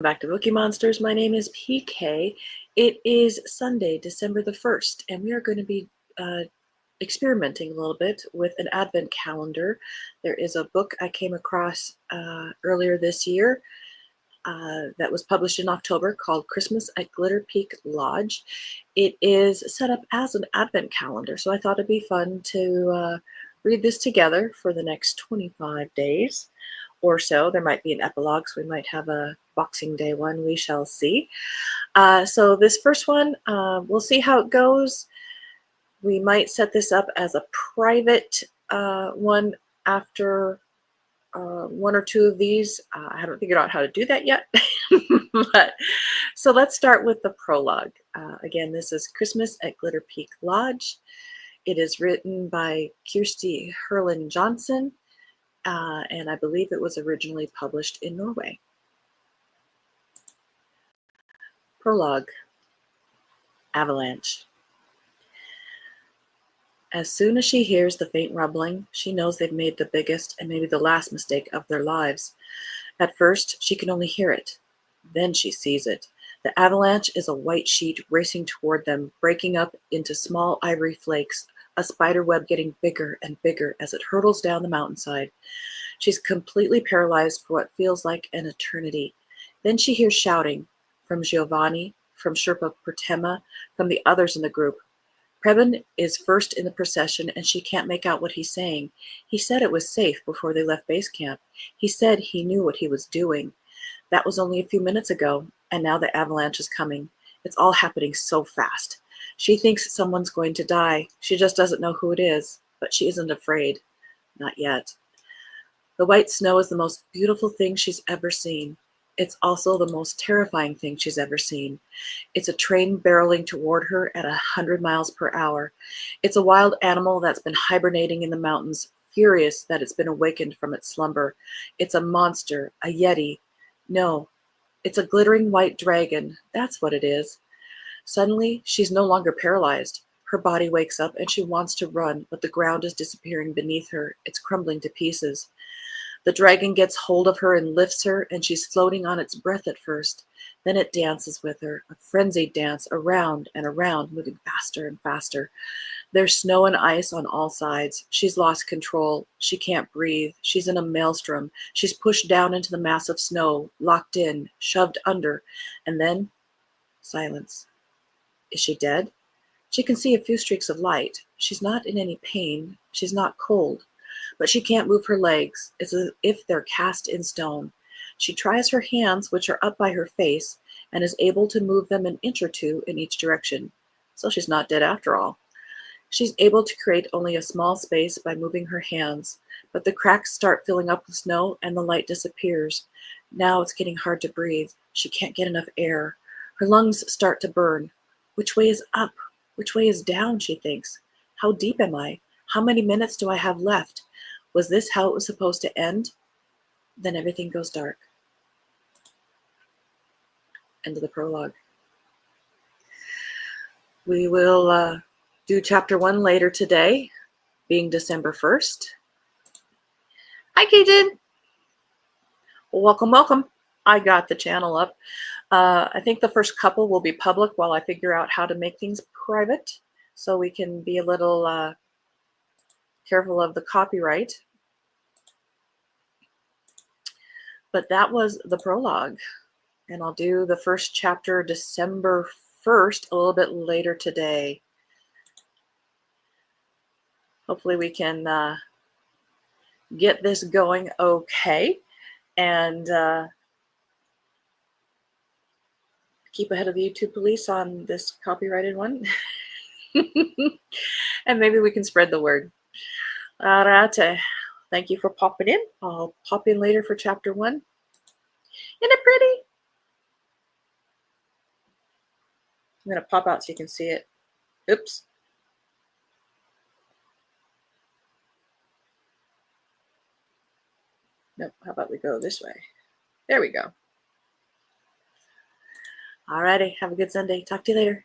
Back to Bookeemonsters. My name is PK. It is Sunday, December the 1st, and we are going to be experimenting a little bit with an advent calendar. There is a book I came across earlier this year that was published in October called Christmas at Glitter Peak Lodge. It is set up as an advent calendar, so I thought it'd be fun to read this together for the next 25 days or so. There might be an epilogue, so we might have a Boxing Day one. We shall see. So this first one, we'll see how it goes. We might set this up as a private one after one or two of these. I haven't figured out how to do that yet. So let's start with the prologue. Again, this is Christmas at Glitter Peak Lodge. It is written by Kjersti Herland Johnsen, and I believe it was originally published in Norway. Prologue. Avalanche. As soon as she hears the faint rumbling, she knows they've made the biggest and maybe the last mistake of their lives. At first, she can only hear it. Then she sees it. The avalanche is a white sheet racing toward them, breaking up into small ivory flakes, a spider web getting bigger and bigger as it hurtles down the mountainside. She's completely paralyzed for what feels like an eternity. Then she hears shouting from Giovanni, from Sherpa Pertema, from the others in the group. Preben is first in the procession, and she can't make out what he's saying. He said it was safe before they left base camp. He said he knew what he was doing. That was only a few minutes ago, and now the avalanche is coming. It's all happening so fast. She thinks someone's going to die. She just doesn't know who it is, but she isn't afraid. Not yet. The white snow is the most beautiful thing she's ever seen. It's also the most terrifying thing she's ever seen. It's a train barreling toward her at 100 miles per hour. It's a wild animal that's been hibernating in the mountains, furious that it's been awakened from its slumber. It's a monster, a yeti. No, it's a glittering white dragon. That's what it is. Suddenly, she's no longer paralyzed. Her body wakes up and she wants to run, but the ground is disappearing beneath her. It's crumbling to pieces. The dragon gets hold of her and lifts her, and she's floating on its breath at first. Then it dances with her, a frenzied dance, around and around, moving faster and faster. There's snow and ice on all sides. She's lost control. She can't breathe. She's in a maelstrom. She's pushed down into the mass of snow, locked in, shoved under, and then silence. Is she dead? She can see a few streaks of light. She's not in any pain. She's not cold. But she can't move her legs, as if they're cast in stone. She tries her hands, which are up by her face, and is able to move them an inch or two in each direction. So she's not dead after all. She's able to create only a small space by moving her hands, but the cracks start filling up with snow and the light disappears. Now it's getting hard to breathe. She can't get enough air. Her lungs start to burn. Which way is up? Which way is down, she thinks. How deep am I? How many minutes do I have left? Was this how it was supposed to end? Then everything goes dark. End of the prologue. We will do chapter 1 later today, being December 1st. Hi, Kaden. Welcome, welcome. I got the channel up. I think the first couple will be public while I figure out how to make things private, so we can be a little careful of the copyright. But that was the prologue, and I'll do the first chapter December 1st a little bit later today. Hopefully we can get this going okay and keep ahead of the YouTube police on this copyrighted one. And maybe we can spread the word. All right. Thank you for popping in. I'll pop in later for chapter 1. Isn't it pretty? I'm going to pop out so you can see it. Oops. Nope. How about we go this way? There we go. All righty. Have a good Sunday. Talk to you later.